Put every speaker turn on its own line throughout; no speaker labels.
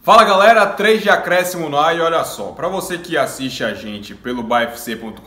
Fala galera, 3 de acréscimo no ar e olha só, para você que assiste a gente pelo bafc.com.br,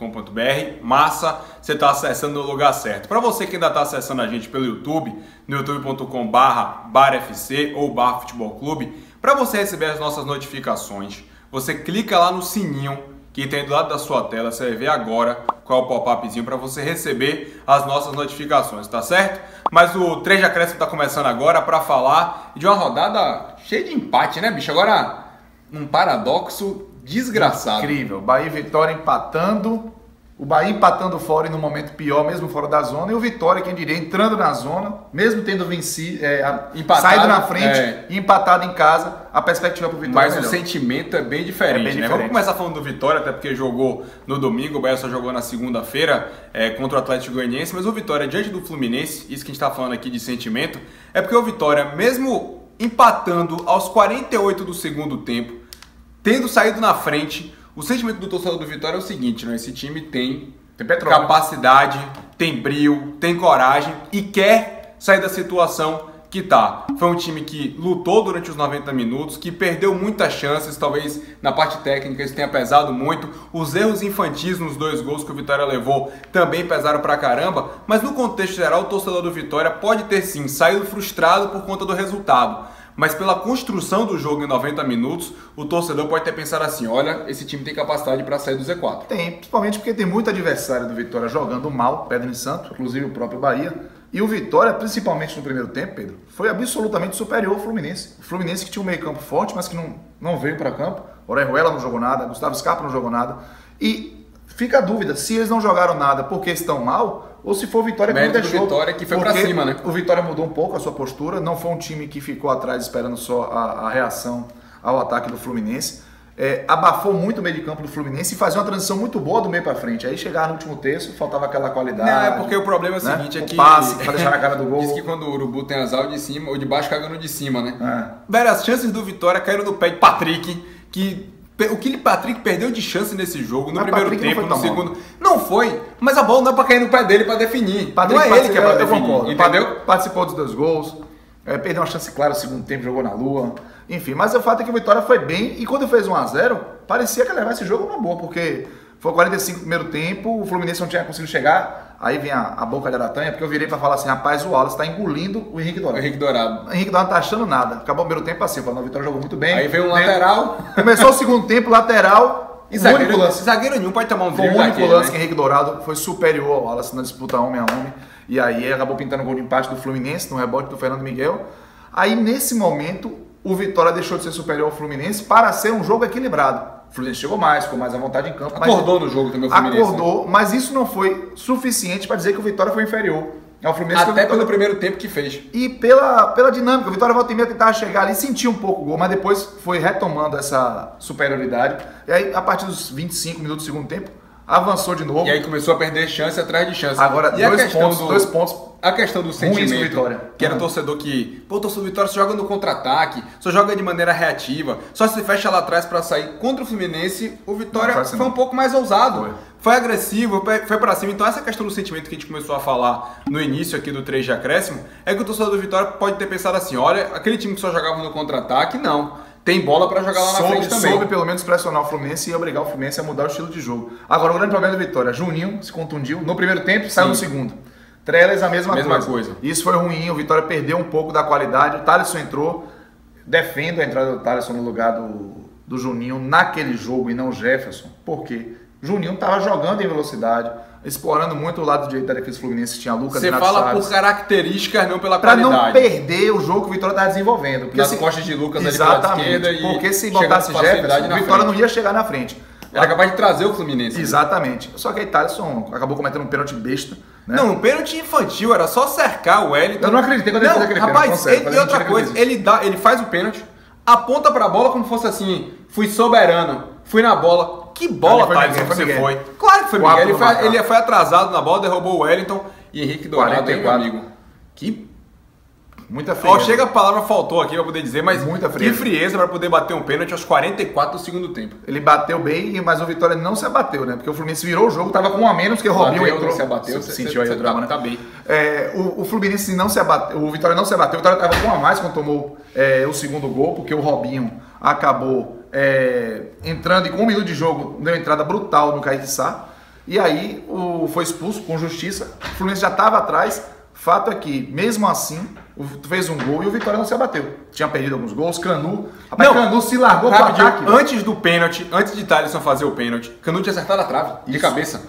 massa, você está acessando o lugar certo. Para você que ainda está acessando a gente pelo YouTube, no youtube.com/barfc ou Bar Futebol Clube, para você receber as nossas notificações, você clica lá no sininho que tem do lado da sua tela, você vai ver agora qual é o pop-upzinho para você receber as nossas notificações, tá certo? Mas o 3 de acréscimo está começando agora para falar de uma rodada cheia de empate, né, bicho? Agora, um paradoxo desgraçado.
Incrível. Bahia e Vitória empatando. O Bahia empatando fora e no momento pior, mesmo fora da zona. E o Vitória, quem diria, entrando na zona, mesmo tendo vencido, saído na frente e empatado em casa, a perspectiva para o Vitória
Mas
é melhor.
O sentimento é bem diferente, né? Vamos começar falando do Vitória, até porque jogou no domingo, o Bahia só jogou na segunda-feira contra o Atlético Goianiense, mas o Vitória diante do Fluminense, isso que a gente está falando aqui de sentimento, é porque o Vitória, mesmo empatando aos 48 do segundo tempo, tendo saído na frente, o sentimento do torcedor do Vitória é o seguinte, né? Esse time tem capacidade, tem brio, tem coragem e quer sair da situação que tá. Foi um time que lutou durante os 90 minutos, que perdeu muitas chances, talvez na parte técnica isso tenha pesado muito. Os erros infantis nos 2 gols que o Vitória levou também pesaram pra caramba, mas no contexto geral o torcedor do Vitória pode ter sim saído frustrado por conta do resultado. Mas pela construção do jogo em 90 minutos, o torcedor pode ter pensado assim, olha, esse time tem capacidade para sair do Z4.
Tem, principalmente porque tem muito adversário do Vitória jogando mal, Pedro e Santo, inclusive o próprio Bahia. E o Vitória, principalmente no primeiro tempo, Pedro, foi absolutamente superior ao Fluminense. O Fluminense que tinha um meio campo forte, mas que não veio para campo. Orejuela não jogou nada, Gustavo Scarpa não jogou nada. E fica a dúvida, se eles não jogaram nada porque estão mal, ou se for o Vitória que não deixou.
O Vitória que foi pra cima, né?
O Vitória mudou um pouco a sua postura, não foi um time que ficou atrás esperando só a reação ao ataque do Fluminense. Abafou muito o meio de campo do Fluminense e fazia uma transição muito boa do meio para frente. Aí chegava no último terço, faltava aquela qualidade.
Não, é porque o problema é o seguinte,
né?
é que...
O passe para deixar na cara do gol.
Diz que quando o Urubu tem as aulas de cima, ou de baixo cagando de cima, né? Velho, as chances do Vitória caíram no pé de Patrick, que... O que o Patrick perdeu de chance nesse jogo, no primeiro tempo, no segundo... Não foi, mas a bola não é pra cair no pé dele pra definir.
Patrick
não é ele que é pra definir, entendeu?
Participou dos 2 gols, perdeu uma chance clara no segundo tempo, jogou na lua. Enfim, mas o fato é que o Vitória foi bem e quando fez 1-0, parecia que ia levar esse jogo numa boa, porque foi 45 no primeiro tempo, o Fluminense não tinha conseguido chegar, aí vem a boca de aratanha, porque eu virei pra falar assim, rapaz, o Wallace tá engolindo o Henrique Dourado.
O Henrique Dourado.
O Henrique Dourado não tá achando nada. Acabou o primeiro tempo assim, falando, o Vitória jogou muito bem.
Aí veio um lateral.
Começou o segundo tempo, lateral.
E zagueiro nenhum pode tomar um drible.
Foi o único lance que Henrique Dourado foi superior ao Wallace na disputa homem a homem. E aí acabou pintando o gol de empate do Fluminense, no rebote do Fernando Miguel. Aí nesse momento, o Vitória deixou de ser superior ao Fluminense para ser um jogo equilibrado. O Fluminense chegou mais, ficou mais à vontade em campo.
Acordou no jogo também o Fluminense.
Acordou, mas isso não foi suficiente para dizer que o Vitória foi inferior ao Fluminense.
Até pelo primeiro tempo que fez.
E pela dinâmica. O Vitória volta e meia tentava chegar ali, sentia um pouco o gol, mas depois foi retomando essa superioridade. E aí, a partir dos 25 minutos do segundo tempo, avançou de novo.
E aí começou a perder chance atrás de chance.
Agora,
e
dois pontos.
A questão do sentimento,
Vitória.
Que era o torcedor que... Pô, o torcedor do Vitória só joga no contra-ataque, só joga de maneira reativa, só se fecha lá atrás para sair. Contra o Fluminense, o Vitória foi um pouco mais ousado. Foi agressivo, foi para cima. Então essa questão do sentimento que a gente começou a falar no início aqui do 3 de acréscimo, é que o torcedor do Vitória pode ter pensado assim, olha, aquele time que só jogava no contra-ataque, não. Tem bola para jogar lá na frente também.
Soube pelo menos pressionar o Fluminense e obrigar o Fluminense a mudar o estilo de jogo. Agora, o grande problema da Vitória, Juninho se contundiu no primeiro tempo e saiu no segundo. Trellis a mesma coisa. Isso foi ruim, o Vitória perdeu um pouco da qualidade, o Thalisson entrou, defendo a entrada do Thalisson no lugar do Juninho naquele jogo e não o Jefferson. Por quê? Juninho estava jogando em velocidade, explorando muito o lado direito da defesa fluminense, tinha Lucas
Você fala
Salles,
por características, não pela
pra
qualidade.
Para não perder o jogo que o Vitória estava desenvolvendo. Porque
nas costas de Lucas ali pela esquerda e
porque se botasse Jefferson, o Vitória não ia chegar na frente.
Era capaz de trazer o Fluminense.
Exatamente. Só que aí Thalisson acabou cometendo um pênalti besta. Né?
Não, um pênalti infantil, era só cercar o Wellington.
Eu não acreditei quando ele fez aquele
pênalti. Rapaz, e outra coisa, ele faz o pênalti, aponta pra bola como fosse assim, fui soberano, fui na bola. Que bola, Thalisson, você foi? Claro que foi Miguel. Ele foi atrasado na bola, derrubou o Wellington e Henrique Dourado, meu amigo. Que
Muita frieza.
Chega a palavra faltou aqui pra poder dizer, mas
muita frieza.
Que frieza pra poder bater um pênalti aos 44 do segundo tempo.
Ele bateu bem, mas o Vitória não se abateu, né? Porque o Fluminense virou o jogo, tava com um a menos, que o Robinho entrou.
Se abateu,
sentiu aí o drama, né?
Tá bem.
O Fluminense não se abateu, o Vitória não se abateu, o Vitória tava com um a mais quando tomou o segundo gol, porque o Robinho acabou entrando e com 1 minuto de jogo deu uma entrada brutal no Kaique Sá. E aí foi expulso com justiça. O Fluminense já estava atrás. Fato é que, mesmo assim, fez um gol e o Vitória não se abateu. Tinha perdido alguns gols. Canu se largou para o ataque.
Antes do pênalti, antes de Thalisson fazer o pênalti, Canu tinha acertado a trave de cabeça.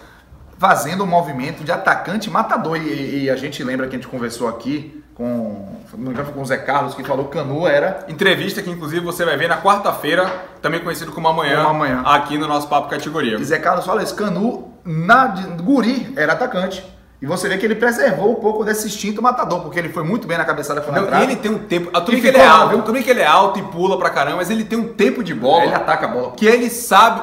Fazendo um movimento de atacante matador. E a gente lembra que a gente conversou aqui com o Zé Carlos, que falou que Canu era...
Entrevista que, inclusive, você vai ver na quarta-feira, também conhecido como Amanhã, aqui no nosso Papo Categoria.
E Zé Carlos fala isso, Canu, guri, era atacante. E você vê que ele preservou um pouco desse instinto matador, porque ele foi muito bem na cabeçada que foi na trave.
Ele tem um tempo... Tudo bem que ele é alto e pula pra caramba, mas ele tem um tempo de bola...
Ele ataca a bola.
Que ele sabe...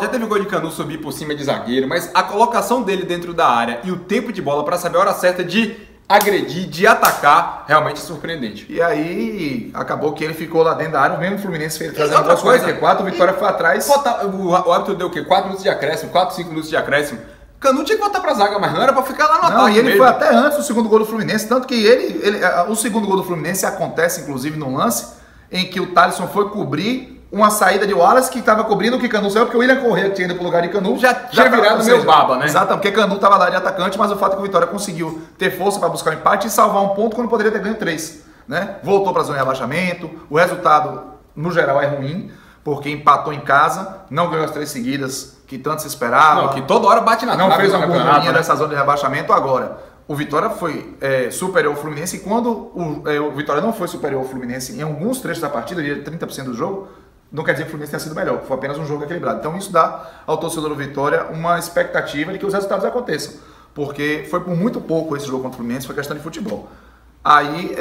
já teve gol de Canu subir por cima de zagueiro, mas a colocação dele dentro da área e o tempo de bola pra saber a hora certa de agredir, de atacar, realmente é surpreendente.
E aí, acabou que ele ficou lá dentro da área, o mesmo Fluminense fez fazendo aos 44, o Vitória foi atrás.
O árbitro deu o quê? 4 minutos de acréscimo, 4, 5 minutos de acréscimo. Canu tinha que voltar pra zaga, mas não era pra ficar lá no ataque.
Não, e ele foi até antes do segundo gol do Fluminense, tanto que o segundo gol do Fluminense acontece, inclusive, num lance em que o Thalisson foi cobrir uma saída de Wallace que estava cobrindo o que Canu saiu, porque o William Corrêa, que tinha ido pro lugar de Canu,
já tinha virado meu baba, né?
Exato, porque Canu estava lá de atacante, mas o fato é que o Vitória conseguiu ter força para buscar um empate e salvar um ponto quando poderia ter ganho 3. Né? Voltou para a zona de rebaixamento, o resultado, no geral, é ruim, porque empatou em casa, não ganhou as 3 seguidas que tanto se esperava.
Não, que toda hora bate na trave.
Não fez uma gordurinha dessa zona de rebaixamento agora. O Vitória foi superior ao Fluminense e quando o Vitória não foi superior ao Fluminense em alguns trechos da partida, 30% do jogo, não quer dizer que o Fluminense tenha sido melhor, foi apenas um jogo equilibrado. Então isso dá ao torcedor do Vitória uma expectativa de que os resultados aconteçam, porque foi por muito pouco esse jogo contra o Fluminense, foi questão de futebol. Aí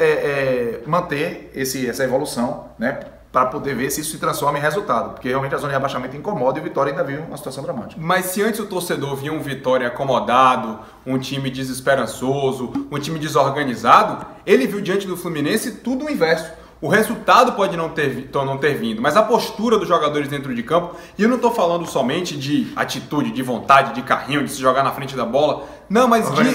manter essa evolução, né, para poder ver se isso se transforma em resultado, porque realmente a zona de rebaixamento incomoda e o Vitória ainda vive uma situação dramática.
Mas se antes o torcedor via um Vitória acomodado, um time desesperançoso, um time desorganizado, ele viu diante do Fluminense tudo o inverso. O resultado pode não ter vindo, mas a postura dos jogadores dentro de campo, e eu não estou falando somente de atitude, de vontade, de carrinho, de se jogar na frente da bola, não, mas de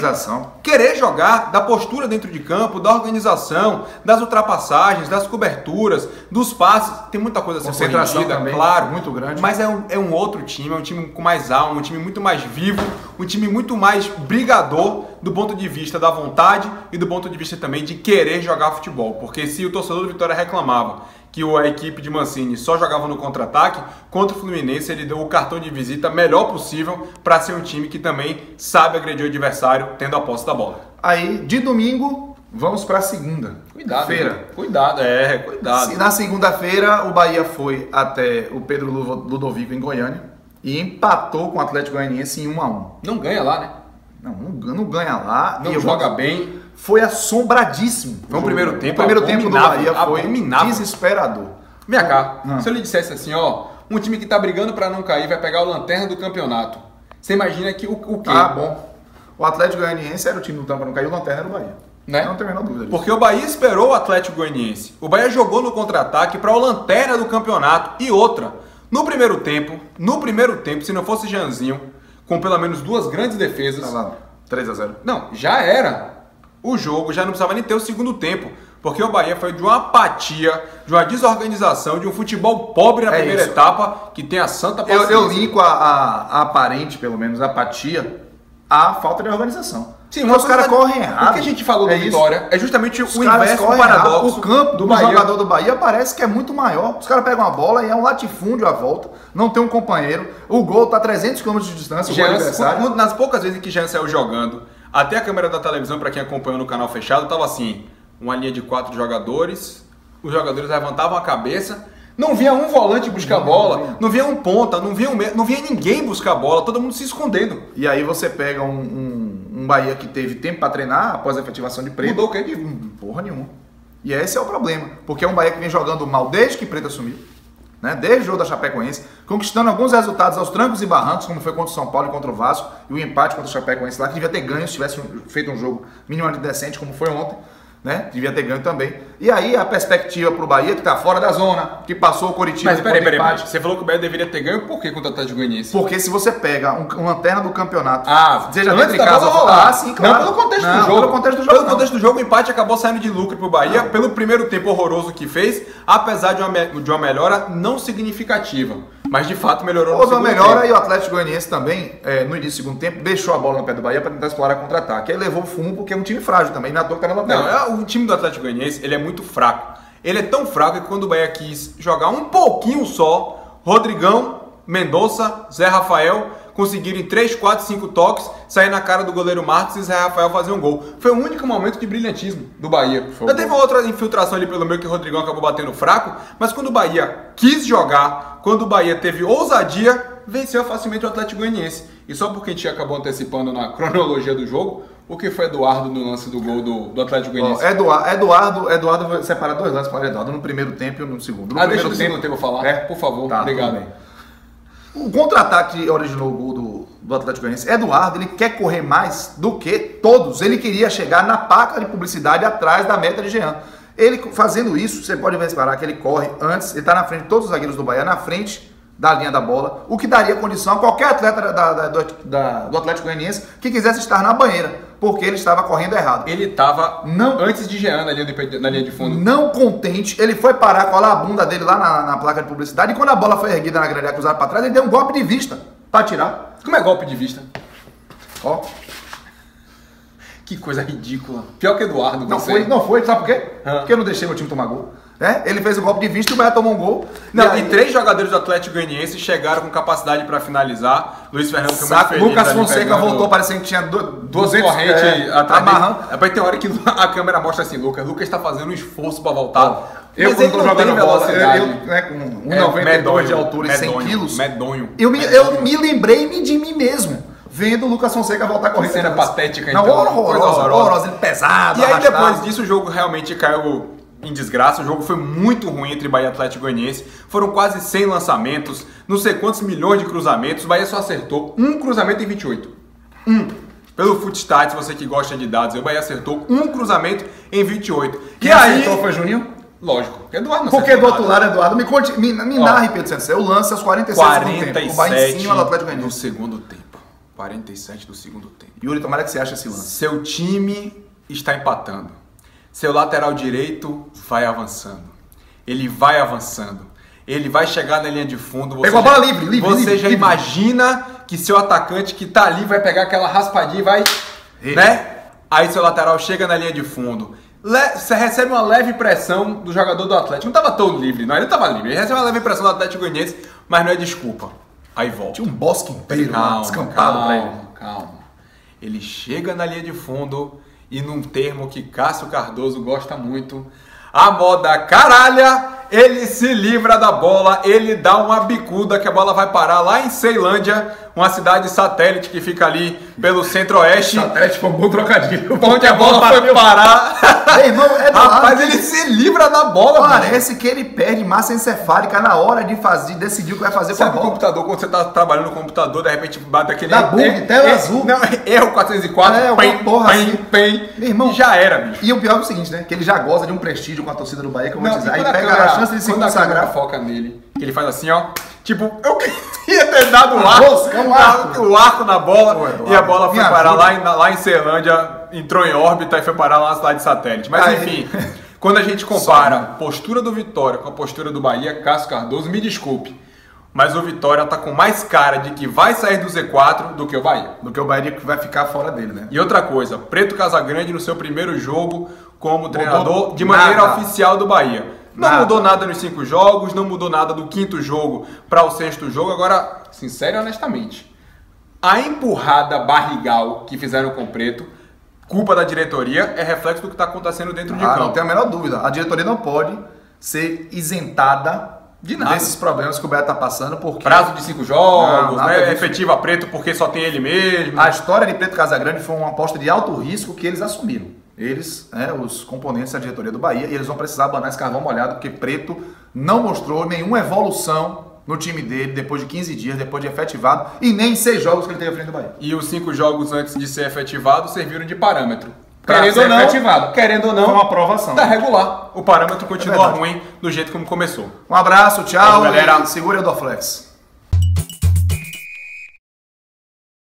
querer jogar, da postura dentro de campo, da organização, das ultrapassagens, das coberturas, dos passes, tem muita coisa a ser corrigida, claro,
muito grande.
Mas é um outro time, é um time com mais alma, um time muito mais vivo, um time muito mais brigador do ponto de vista da vontade e do ponto de vista também de querer jogar futebol, porque se o torcedor do Vitória reclamava que a equipe de Mancini só jogava no contra-ataque, contra o Fluminense ele deu o cartão de visita melhor possível para ser um time que também sabe agredir o adversário tendo a posse da bola.
Aí, de domingo, vamos para a segunda.
Cuidado. Cuidado.
Na segunda-feira, o Bahia foi até o Pedro Ludovico em Goiânia e empatou com o Atlético Goianiense em 1-1.
Não ganha lá, né?
Não ganha lá.
Não joga bem.
Foi assombradíssimo.
Foi o primeiro tempo.
O primeiro tempo do Bahia foi desesperador.
Minha cá, se eu lhe dissesse assim, um time que tá brigando para não cair vai pegar o lanterna do campeonato. Você imagina que o quê?
Bom. O Atlético Goianiense era o time lutando para não cair, o lanterna era o Bahia.
Né?
Não tem a menor dúvida disso.
Porque o Bahia esperou o Atlético Goianiense. O Bahia jogou no contra-ataque para o lanterna do campeonato. E outra, no primeiro tempo, se não fosse Janzinho, com pelo menos 2 grandes defesas...
3-0.
Não, já era. O jogo já não precisava nem ter o segundo tempo, porque o Bahia foi de uma apatia, de uma desorganização, de um futebol pobre na primeira etapa, que tem a santa paciência.
Eu linko a aparente, pelo menos, a apatia, à falta de organização.
Sim, mas os caras correm errado. O que a gente falou do Vitória é justamente o inverso do paradoxo.
O campo do jogador do Bahia parece que é muito maior. Os caras pegam a bola e é um latifúndio à volta, não tem um companheiro, o gol tá a 300 km de distância,
nas poucas vezes que Jean saiu jogando, até a câmera da televisão, para quem acompanhou no canal fechado, tava assim, uma linha de 4 jogadores, os jogadores levantavam a cabeça, não via um volante buscar bola, não via um ponta, não via ninguém buscar bola, todo mundo se escondendo.
E aí você pega um Bahia que teve tempo para treinar após a efetivação de Preto.
Mudou o quê?
Porra nenhuma. E esse é o problema, porque é um Bahia que vem jogando mal desde que Preto assumiu, né? Desde o jogo da Chapecoense, conquistando alguns resultados aos trancos e barrancos, como foi contra o São Paulo e contra o Vasco, e o empate contra o Chapecoense lá, que devia ter ganho se tivesse feito um jogo minimamente decente, como foi ontem. né? Devia ter ganho também. E aí a perspectiva pro Bahia, que tá fora da zona, que passou o Coritiba...
Mas peraí. Você falou que o Bahia deveria ter ganho, por que contra o Atlético Goianiense?
Porque se você pega uma lanterna do campeonato...
seja antes da bola rolar. Sim, claro. Não, pelo contexto do jogo. Pelo contexto do jogo, o empate acabou saindo de lucro pro Bahia, pelo primeiro tempo horroroso que fez, apesar de uma melhora não significativa. Mas de fato melhorou no segundo tempo. Houve uma melhora
e o Atlético Goianiense também, no início do segundo tempo, deixou a bola no pé do Bahia para tentar explorar contra-ataque. Aí levou o fumo porque é um time frágil também, na toa que tá na lateral.
Não, o time do Atlético Goianiense, ele é muito fraco. Ele é tão fraco que quando o Bahia quis jogar um pouquinho só, Rodrigão, Mendonça, Zé Rafael conseguiram em 3, 4, 5 toques sair na cara do goleiro Marcos e Zé Rafael fazer um gol. Foi o único momento de brilhantismo do Bahia. Já teve uma outra infiltração ali pelo meio que o Rodrigão acabou batendo fraco, mas quando o Bahia quis jogar, quando o Bahia teve ousadia, venceu facilmente o Atlético Goianiense. E só porque a gente acabou antecipando na cronologia do jogo, o que foi Eduardo no lance do gol do Atlético Goianiense?
Eduardo separa 2 lances para o Eduardo, no primeiro tempo e no segundo.
Deixa no segundo tempo eu falar, por favor.
Tá,
obrigado.
O contra-ataque originou o gol do Atlético Goianiense. Eduardo, ele quer correr mais do que todos. Ele queria chegar na placa de publicidade atrás da meta de Jean. Ele fazendo isso, você pode reparar que ele corre antes, ele está na frente de todos os zagueiros do Bahia, na frente da linha da bola, o que daria condição a qualquer atleta do Atlético Goianiense que quisesse estar na banheira, porque ele estava correndo errado.
Ele estava antes de Jean na linha de fundo.
Não contente, ele foi parar, colar a bunda dele lá na placa de publicidade, e quando a bola foi erguida na grelha cruzada para trás, ele deu um golpe de vista para tirar.
Como é golpe de vista?
Ó.
Que coisa ridícula. Pior que Eduardo.
Não foi, sabe por quê? Porque eu não deixei meu time tomar gol. Ele fez o golpe de vista e o Bahia tomou um gol.
Não, e 3 jogadores do Atlético Goianiense chegaram com capacidade para finalizar. Luiz Fernando foi muito feliz.
Lucas Fonseca voltou, parecendo que tinha duas correntes
amarrando. Depois tem hora que a câmera mostra assim, Lucas está fazendo um esforço para voltar.
Eu quando estou jogando bola, com 1,92 de altura e 100 quilos,
medonho.
Eu me lembrei de mim mesmo. Vendo o Lucas Fonseca voltar correndo.
Cena patética, então.
Não, horrorosa, ele pesado.
E aí depois disso o jogo realmente caiu em desgraça. O jogo foi muito ruim entre Bahia e Atlético Goianiense. Foram quase 100 lançamentos, não sei quantos milhões de cruzamentos. O Bahia só acertou um cruzamento em 28. Pelo Footstats, você que gosta de dados, o Bahia acertou um cruzamento em 28.
Quem acertou foi Juninho?
Lógico. Eduardo não
porque do outro lado, Eduardo, me narre, Pedro Santos. Eu lance aos 47 do tempo. O Bahia em cima do Atlético Goianiense.
No segundo tempo. 47 do segundo tempo.
Yuri, tomara que você ache esse lance.
Seu time está empatando. Seu lateral direito vai avançando. Ele vai avançando. Ele vai chegar na linha de fundo.
Pegou a bola livre.
Você já imagina que seu atacante que tá ali vai pegar aquela raspadinha e vai... né? Aí seu lateral chega na linha de fundo. Você recebe uma leve pressão do jogador do Atlético. Não estava todo livre, não. Ele não estava livre. Ele recebe uma leve pressão do Atlético Goianiense, mas não é desculpa. Aí volta.
Tinha um bosque inteiro descampado pra ele.
Calma. Ele chega na linha de fundo e num termo que Cássio Cardoso gosta muito, a moda caralha, ele se livra da bola, ele dá uma bicuda que a bola vai parar lá em Ceilândia, uma cidade satélite que fica ali pelo centro-oeste.
Satélite foi um bom trocadilho.
Onde a bola foi parar.
Ei, irmão,
rapaz, ele se livra da bola.
Parece que ele perde massa encefálica na hora de decidir o que vai fazer com a bola.
Sabe o computador, quando você tá trabalhando no computador, de repente bate aquele...
Dá bug, tela azul.
Não, erro 404,
Meu irmão,
já era, bicho.
E o pior é o seguinte, né? Que ele já goza de um prestígio com a torcida do Bahia, que eu vou te dizer. Aí pega a chance de se consagrar.
Foca nele, que ele faz assim, ó. Tipo, eu queria ter dado o arco na bola e a bola foi parar lá em Ceilândia, entrou em órbita e foi parar lá na cidade satélite. Mas enfim, quando a gente compara a postura do Vitória com a postura do Bahia, Cássio Cardoso, me desculpe, mas o Vitória tá com mais cara de que vai sair do Z4 do que o Bahia.
Do que o Bahia que vai ficar fora dele, né?
E outra coisa, Preto Casagrande no seu primeiro jogo como treinador de maneira oficial do Bahia. Não mudou nada nos 5 jogos, não mudou nada do 5º jogo para o 6º jogo. Agora, sincero e honestamente, a empurrada barrigal que fizeram com o Preto, culpa da diretoria, é reflexo do que está acontecendo dentro de campo.
Não tem a menor dúvida. A diretoria não pode ser isentada
de nada
desses problemas que o Bahia está passando. Porque...
prazo de 5 jogos, efetiva Preto porque só tem ele mesmo.
A história de Preto Casagrande foi uma aposta de alto risco que eles assumiram. Eles, os componentes da diretoria do Bahia, e eles vão precisar abanar esse carvão molhado, porque Preto não mostrou nenhuma evolução no time dele depois de 15 dias, depois de efetivado, e nem 6 jogos que ele teve à frente do Bahia.
E os 5 jogos antes de ser efetivado serviram de parâmetro. Querendo ou não,
foi uma aprovação.
Tá regular. O parâmetro continua ruim do jeito como começou.
Um abraço, tchau.
Valeu, galera.
Segura o Dorflex.